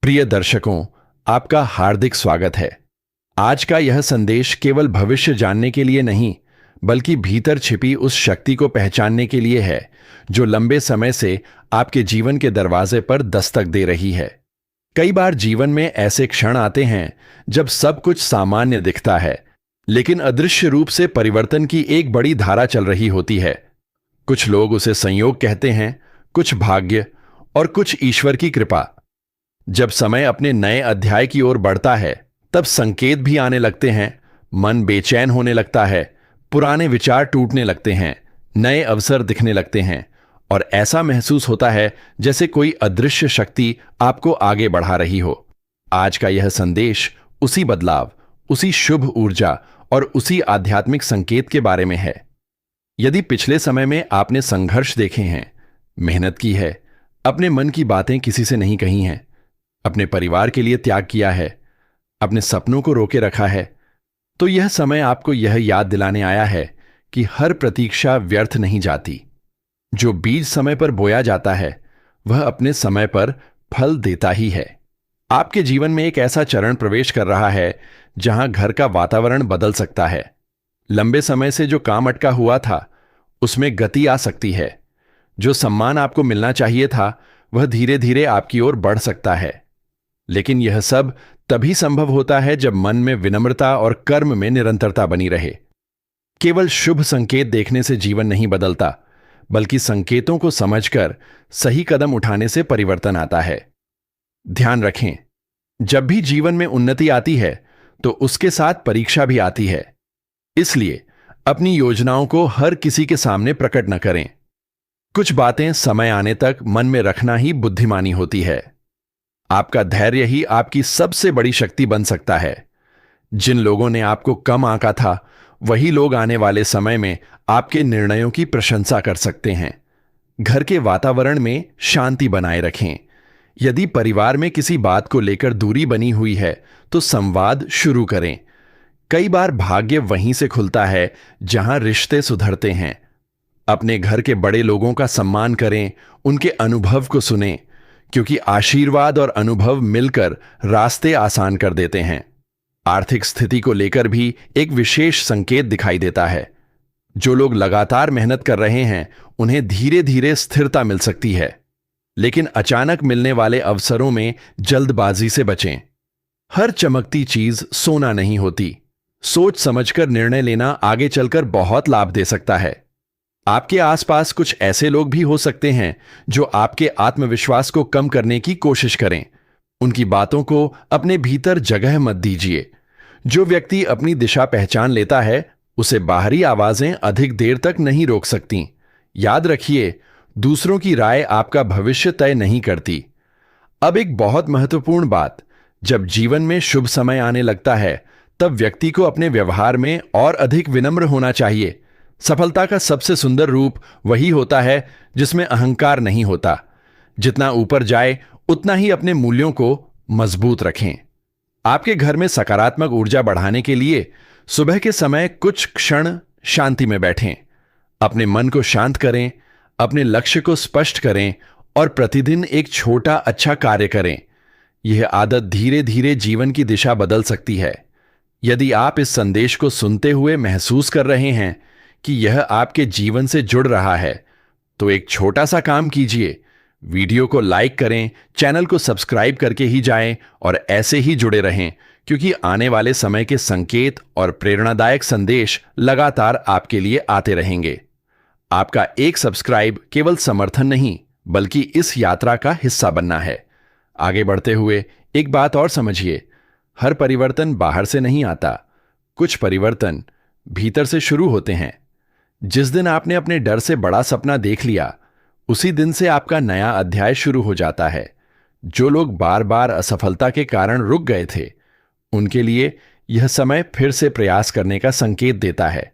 प्रिय दर्शकों, आपका हार्दिक स्वागत है। आज का यह संदेश केवल भविष्य जानने के लिए नहीं, बल्कि भीतर छिपी उस शक्ति को पहचानने के लिए है जो लंबे समय से आपके जीवन के दरवाजे पर दस्तक दे रही है। कई बार जीवन में ऐसे क्षण आते हैं जब सब कुछ सामान्य दिखता है, लेकिन अदृश्य रूप से परिवर्तन की एक बड़ी धारा चल रही होती है। कुछ लोग उसे संयोग कहते हैं, कुछ भाग्य और कुछ ईश्वर की कृपा। जब समय अपने नए अध्याय की ओर बढ़ता है, तब संकेत भी आने लगते हैं। मन बेचैन होने लगता है, पुराने विचार टूटने लगते हैं, नए अवसर दिखने लगते हैं और ऐसा महसूस होता है जैसे कोई अदृश्य शक्ति आपको आगे बढ़ा रही हो। आज का यह संदेश उसी बदलाव, उसी शुभ ऊर्जा और उसी आध्यात्मिक संकेत के बारे में है। यदि पिछले समय में आपने संघर्ष देखे हैं, मेहनत की है, अपने मन की बातें किसी से नहीं कही हैं, अपने परिवार के लिए त्याग किया है, अपने सपनों को रोके रखा है, तो यह समय आपको यह याद दिलाने आया है कि हर प्रतीक्षा व्यर्थ नहीं जाती। जो बीज समय पर बोया जाता है, वह अपने समय पर फल देता ही है। आपके जीवन में एक ऐसा चरण प्रवेश कर रहा है जहां घर का वातावरण बदल सकता है। लंबे समय से जो काम अटका हुआ था, उसमें गति आ सकती है। जो सम्मान आपको मिलना चाहिए था, वह धीरे धीरे आपकी ओर बढ़ सकता है। लेकिन यह सब तभी संभव होता है जब मन में विनम्रता और कर्म में निरंतरता बनी रहे। केवल शुभ संकेत देखने से जीवन नहीं बदलता, बल्कि संकेतों को समझकर सही कदम उठाने से परिवर्तन आता है। ध्यान रखें, जब भी जीवन में उन्नति आती है, तो उसके साथ परीक्षा भी आती है। इसलिए अपनी योजनाओं को हर किसी के सामने प्रकट न करें। कुछ बातें समय आने तक मन में रखना ही बुद्धिमानी होती है। आपका धैर्य ही आपकी सबसे बड़ी शक्ति बन सकता है। जिन लोगों ने आपको कम आंका था, वही लोग आने वाले समय में आपके निर्णयों की प्रशंसा कर सकते हैं। घर के वातावरण में शांति बनाए रखें। यदि परिवार में किसी बात को लेकर दूरी बनी हुई है, तो संवाद शुरू करें। कई बार भाग्य वहीं से खुलता है जहां रिश्ते सुधरते हैं। अपने घर के बड़े लोगों का सम्मान करें, उनके अनुभव को सुनें, क्योंकि आशीर्वाद और अनुभव मिलकर रास्ते आसान कर देते हैं। आर्थिक स्थिति को लेकर भी एक विशेष संकेत दिखाई देता है। जो लोग लगातार मेहनत कर रहे हैं, उन्हें धीरे धीरे स्थिरता मिल सकती है। लेकिन अचानक मिलने वाले अवसरों में जल्दबाजी से बचें। हर चमकती चीज सोना नहीं होती। सोच समझकर निर्णय लेना आगे चलकर बहुत लाभ दे सकता है। आपके आसपास कुछ ऐसे लोग भी हो सकते हैं जो आपके आत्मविश्वास को कम करने की कोशिश करें। उनकी बातों को अपने भीतर जगह मत दीजिए। जो व्यक्ति अपनी दिशा पहचान लेता है, उसे बाहरी आवाजें अधिक देर तक नहीं रोक सकती। याद रखिए, दूसरों की राय आपका भविष्य तय नहीं करती। अब एक बहुत महत्वपूर्ण बात, जब जीवन में शुभ समय आने लगता है, तब व्यक्ति को अपने व्यवहार में और अधिक विनम्र होना चाहिए। सफलता का सबसे सुंदर रूप वही होता है जिसमें अहंकार नहीं होता। जितना ऊपर जाए, उतना ही अपने मूल्यों को मजबूत रखें। आपके घर में सकारात्मक ऊर्जा बढ़ाने के लिए सुबह के समय कुछ क्षण शांति में बैठें। अपने मन को शांत करें, अपने लक्ष्य को स्पष्ट करें और प्रतिदिन एक छोटा अच्छा कार्य करें। यह आदत धीरे धीरे जीवन की दिशा बदल सकती है। यदि आप इस संदेश को सुनते हुए महसूस कर रहे हैं कि यह आपके जीवन से जुड़ रहा है, तो एक छोटा सा काम कीजिए। वीडियो को लाइक करें, चैनल को सब्सक्राइब करके ही जाएं और ऐसे ही जुड़े रहें, क्योंकि आने वाले समय के संकेत और प्रेरणादायक संदेश लगातार आपके लिए आते रहेंगे। आपका एक सब्सक्राइब केवल समर्थन नहीं, बल्कि इस यात्रा का हिस्सा बनना है। आगे बढ़ते हुए एक बात और समझिए, हर परिवर्तन बाहर से नहीं आता। कुछ परिवर्तन भीतर से शुरू होते हैं। जिस दिन आपने अपने डर से बड़ा सपना देख लिया, उसी दिन से आपका नया अध्याय शुरू हो जाता है। जो लोग बार बार असफलता के कारण रुक गए थे, उनके लिए यह समय फिर से प्रयास करने का संकेत देता है।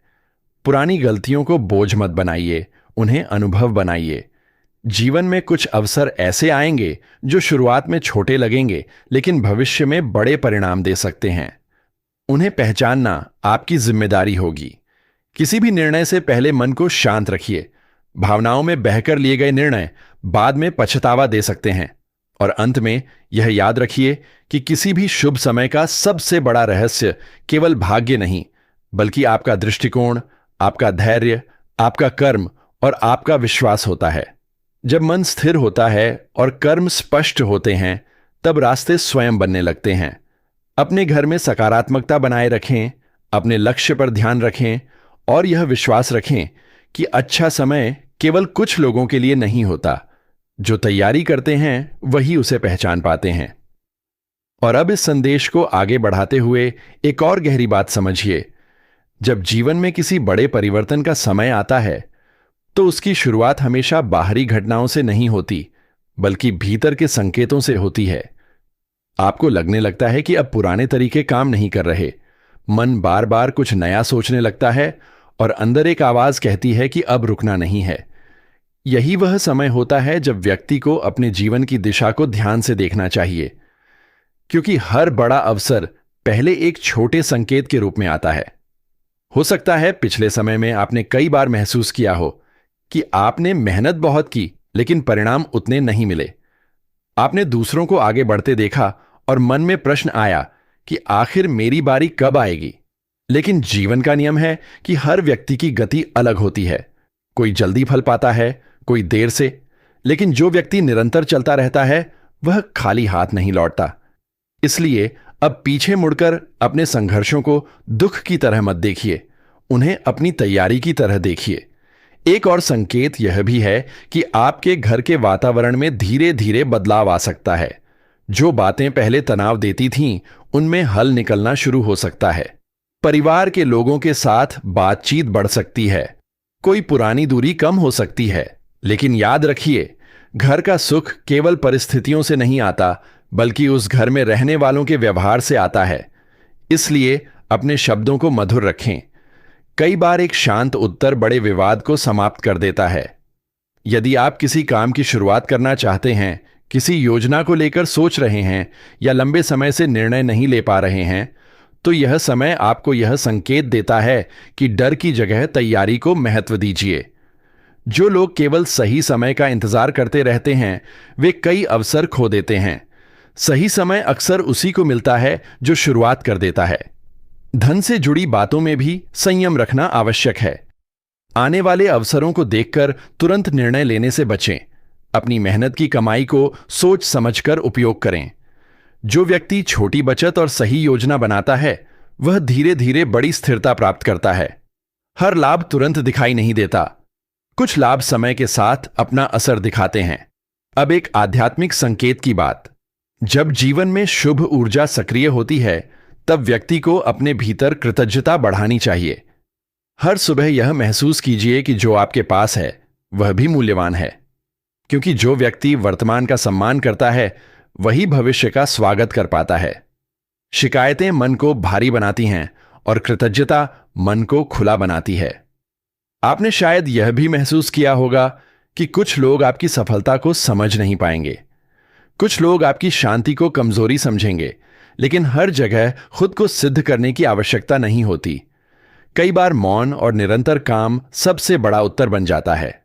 पुरानी गलतियों को बोझ मत बनाइए, उन्हें अनुभव बनाइए। जीवन में कुछ अवसर ऐसे आएंगे जो शुरुआत में छोटे लगेंगे, लेकिन भविष्य में बड़े परिणाम दे सकते हैं। उन्हें पहचानना आपकी जिम्मेदारी होगी। किसी भी निर्णय से पहले मन को शांत रखिए। भावनाओं में बहकर लिए गए निर्णय बाद में पछतावा दे सकते हैं। और अंत में यह याद रखिए कि किसी भी शुभ समय का सबसे बड़ा रहस्य केवल भाग्य नहीं, बल्कि आपका दृष्टिकोण, आपका धैर्य, आपका कर्म और आपका विश्वास होता है। जब मन स्थिर होता है और कर्म स्पष्ट होते हैं, तब रास्ते स्वयं बनने लगते हैं। अपने घर में सकारात्मकता बनाए रखें, अपने लक्ष्य पर ध्यान रखें और यह विश्वास रखें कि अच्छा समय केवल कुछ लोगों के लिए नहीं होता। जो तैयारी करते हैं वही उसे पहचान पाते हैं। और अब इस संदेश को आगे बढ़ाते हुए एक और गहरी बात समझिए। जब जीवन में किसी बड़े परिवर्तन का समय आता है, तो उसकी शुरुआत हमेशा बाहरी घटनाओं से नहीं होती, बल्कि भीतर के संकेतों से होती है। आपको लगने लगता है कि अब पुराने तरीके काम नहीं कर रहे, मन बार बार कुछ नया सोचने लगता है और अंदर एक आवाज कहती है कि अब रुकना नहीं है। यही वह समय होता है जब व्यक्ति को अपने जीवन की दिशा को ध्यान से देखना चाहिए, क्योंकि हर बड़ा अवसर पहले एक छोटे संकेत के रूप में आता है। हो सकता है पिछले समय में आपने कई बार महसूस किया हो कि आपने मेहनत बहुत की, लेकिन परिणाम उतने नहीं मिले। आपने दूसरों को आगे बढ़ते देखा और मन में प्रश्न आया कि आखिर मेरी बारी कब आएगी। लेकिन जीवन का नियम है कि हर व्यक्ति की गति अलग होती है। कोई जल्दी फल पाता है, कोई देर से, लेकिन जो व्यक्ति निरंतर चलता रहता है वह खाली हाथ नहीं लौटता। इसलिए अब पीछे मुड़कर अपने संघर्षों को दुख की तरह मत देखिए, उन्हें अपनी तैयारी की तरह देखिए। एक और संकेत यह भी है कि आपके घर के वातावरण में धीरे धीरे बदलाव आ सकता है। जो बातें पहले तनाव देती थीं, उनमें हल निकलना शुरू हो सकता है। परिवार के लोगों के साथ बातचीत बढ़ सकती है, कोई पुरानी दूरी कम हो सकती है। लेकिन याद रखिए, घर का सुख केवल परिस्थितियों से नहीं आता, बल्कि उस घर में रहने वालों के व्यवहार से आता है। इसलिए अपने शब्दों को मधुर रखें। कई बार एक शांत उत्तर बड़े विवाद को समाप्त कर देता है। यदि आप किसी काम की शुरुआत करना चाहते हैं, किसी योजना को लेकर सोच रहे हैं या लंबे समय से निर्णय नहीं ले पा रहे हैं, तो यह समय आपको यह संकेत देता है कि डर की जगह तैयारी को महत्व दीजिए। जो लोग केवल सही समय का इंतजार करते रहते हैं, वे कई अवसर खो देते हैं। सही समय अक्सर उसी को मिलता है जो शुरुआत कर देता है। धन से जुड़ी बातों में भी संयम रखना आवश्यक है। आने वाले अवसरों को देखकर तुरंत निर्णय लेने से बचें। अपनी मेहनत की कमाई को सोच समझकर उपयोग करें। जो व्यक्ति छोटी बचत और सही योजना बनाता है, वह धीरे धीरे बड़ी स्थिरता प्राप्त करता है। हर लाभ तुरंत दिखाई नहीं देता, कुछ लाभ समय के साथ अपना असर दिखाते हैं। अब एक आध्यात्मिक संकेत की बात। जब जीवन में शुभ ऊर्जा सक्रिय होती है, तब व्यक्ति को अपने भीतर कृतज्ञता बढ़ानी चाहिए। हर सुबह यह महसूस कीजिए कि जो आपके पास है वह भी मूल्यवान है, क्योंकि जो व्यक्ति वर्तमान का सम्मान करता है वही भविष्य का स्वागत कर पाता है। शिकायतें मन को भारी बनाती हैं और कृतज्ञता मन को खुला बनाती है। आपने शायद यह भी महसूस किया होगा कि कुछ लोग आपकी सफलता को समझ नहीं पाएंगे, कुछ लोग आपकी शांति को कमजोरी समझेंगे, लेकिन हर जगह खुद को सिद्ध करने की आवश्यकता नहीं होती। कई बार मौन और निरंतर काम सबसे बड़ा उत्तर बन जाता है।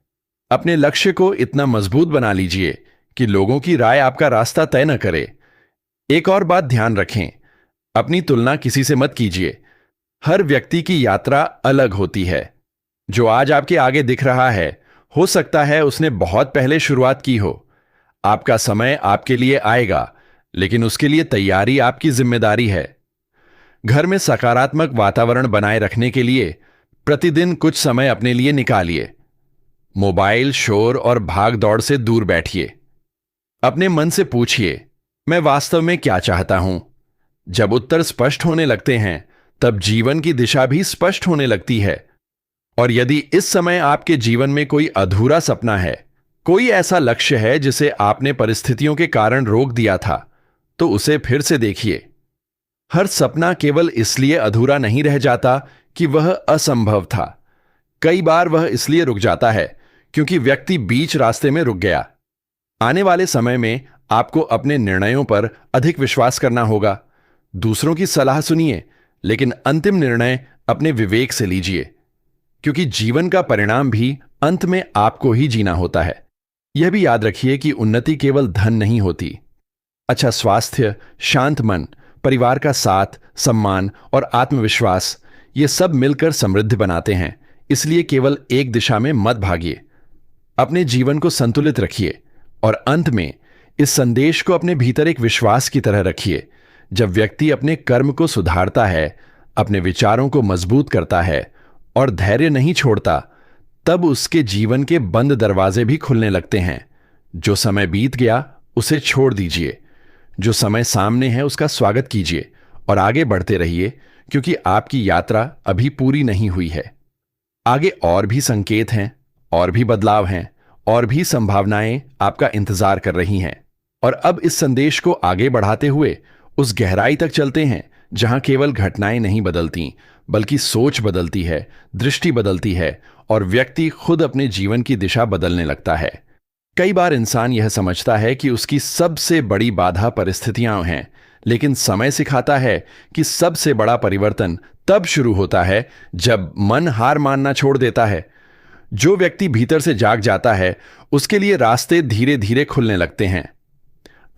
अपने लक्ष्य को इतना मजबूत बना लीजिए कि लोगों की राय आपका रास्ता तय न करे। एक और बात ध्यान रखें, अपनी तुलना किसी से मत कीजिए। हर व्यक्ति की यात्रा अलग होती है। जो आज आपके आगे दिख रहा है, हो सकता है उसने बहुत पहले शुरुआत की हो। आपका समय आपके लिए आएगा, लेकिन उसके लिए तैयारी आपकी जिम्मेदारी है। घर में सकारात्मक वातावरण बनाए रखने के लिए प्रतिदिन कुछ समय अपने लिए निकालिए। मोबाइल, शोर और भाग दौड़ से दूर बैठिए। अपने मन से पूछिए, मैं वास्तव में क्या चाहता हूं? जब उत्तर स्पष्ट होने लगते हैं, तब जीवन की दिशा भी स्पष्ट होने लगती है। और यदि इस समय आपके जीवन में कोई अधूरा सपना है, कोई ऐसा लक्ष्य है जिसे आपने परिस्थितियों के कारण रोक दिया था, तो उसे फिर से देखिए। हर सपना केवल इसलिए अधूरा नहीं रह जाता कि वह असंभव था। कई बार वह इसलिए रुक जाता है क्योंकि व्यक्ति बीच रास्ते में रुक गया। आने वाले समय में आपको अपने निर्णयों पर अधिक विश्वास करना होगा। दूसरों की सलाह सुनिए, लेकिन अंतिम निर्णय अपने विवेक से लीजिए, क्योंकि जीवन का परिणाम भी अंत में आपको ही जीना होता है। यह भी याद रखिए कि उन्नति केवल धन नहीं होती, अच्छा स्वास्थ्य, शांत मन, परिवार का साथ, सम्मान और आत्मविश्वास, ये सब मिलकर समृद्ध बनाते हैं। इसलिए केवल एक दिशा में मत भागिए, अपने जीवन को संतुलित रखिए। और अंत में इस संदेश को अपने भीतर एक विश्वास की तरह रखिए। जब व्यक्ति अपने कर्म को सुधारता है, अपने विचारों को मजबूत करता है और धैर्य नहीं छोड़ता, तब उसके जीवन के बंद दरवाजे भी खुलने लगते हैं। जो समय बीत गया उसे छोड़ दीजिए, जो समय सामने है उसका स्वागत कीजिए और आगे बढ़ते रहिए, क्योंकि आपकी यात्रा अभी पूरी नहीं हुई है। आगे और भी संकेत हैं, और भी बदलाव हैं, और भी संभावनाएं आपका इंतजार कर रही हैं। और अब इस संदेश को आगे बढ़ाते हुए उस गहराई तक चलते हैं जहां केवल घटनाएं नहीं बदलती, बल्कि सोच बदलती है, दृष्टि बदलती है और व्यक्ति खुद अपने जीवन की दिशा बदलने लगता है। कई बार इंसान यह समझता है कि उसकी सबसे बड़ी बाधा परिस्थितियां हैं, लेकिन समय सिखाता है कि सबसे बड़ा परिवर्तन तब शुरू होता है जब मन हार मानना छोड़ देता है। जो व्यक्ति भीतर से जाग जाता है, उसके लिए रास्ते धीरे धीरे खुलने लगते हैं।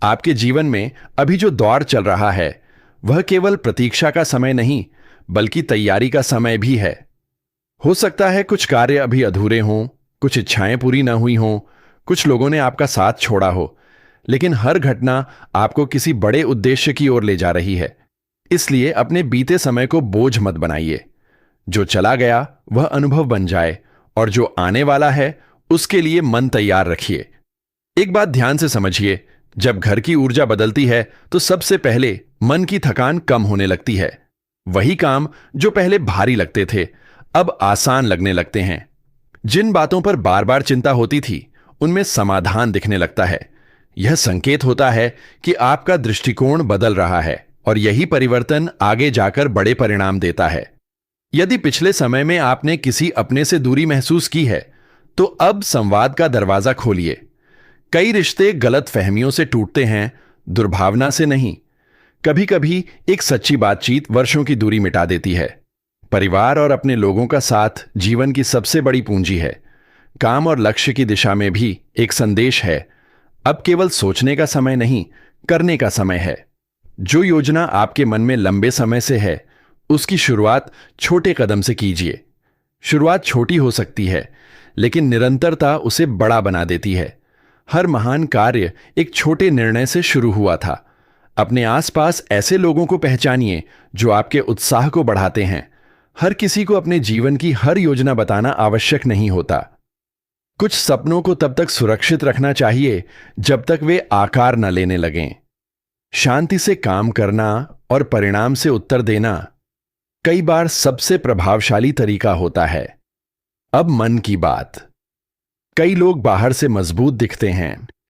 आपके जीवन में अभी जो दौर चल रहा है, वह केवल प्रतीक्षा का समय नहीं, बल्कि तैयारी का समय भी है। हो सकता है कुछ कार्य अभी अधूरे हों, कुछ इच्छाएं पूरी ना हुई हों, कुछ लोगों ने आपका साथ छोड़ा हो, लेकिन हर घटना आपको किसी बड़े उद्देश्य की ओर ले जा रही है। इसलिए अपने बीते समय को बोझ मत बनाइए। जो चला गया वह अनुभव बन जाए, और जो आने वाला है उसके लिए मन तैयार रखिए। एक बात ध्यान से समझिए, जब घर की ऊर्जा बदलती है तो सबसे पहले मन की थकान कम होने लगती है। वही काम जो पहले भारी लगते थे, अब आसान लगने लगते हैं। जिन बातों पर बार बार चिंता होती थी, उनमें समाधान दिखने लगता है। यह संकेत होता है कि आपका दृष्टिकोण बदल रहा है, और यही परिवर्तन आगे जाकर बड़े परिणाम देता है। यदि पिछले समय में आपने किसी अपने से दूरी महसूस की है, तो अब संवाद का दरवाजा खोलिए। कई रिश्ते गलत फहमियों से टूटते हैं, दुर्भावना से नहीं। कभी कभी एक सच्ची बातचीत वर्षों की दूरी मिटा देती है। परिवार और अपने लोगों का साथ जीवन की सबसे बड़ी पूंजी है। काम और लक्ष्य की दिशा में भी एक संदेश है, अब केवल सोचने का समय नहीं, करने का समय है। जो योजना आपके मन में लंबे समय से है, उसकी शुरुआत छोटे कदम से कीजिए। शुरुआत छोटी हो सकती है, लेकिन निरंतरता उसे बड़ा बना देती है। हर महान कार्य एक छोटे निर्णय से शुरू हुआ था। अपने आसपास ऐसे लोगों को पहचानिए जो आपके उत्साह को बढ़ाते हैं। हर किसी को अपने जीवन की हर योजना बताना आवश्यक नहीं होता। कुछ सपनों को तब तक सुरक्षित रखना चाहिए जब तक वे आकार न लेने लगें। शांति से काम करना और परिणाम से उत्तर देना कई बार सबसे प्रभावशाली तरीका होता है। अब मन की बात। कई लोग बाहर से मजबूत दिखते हैं,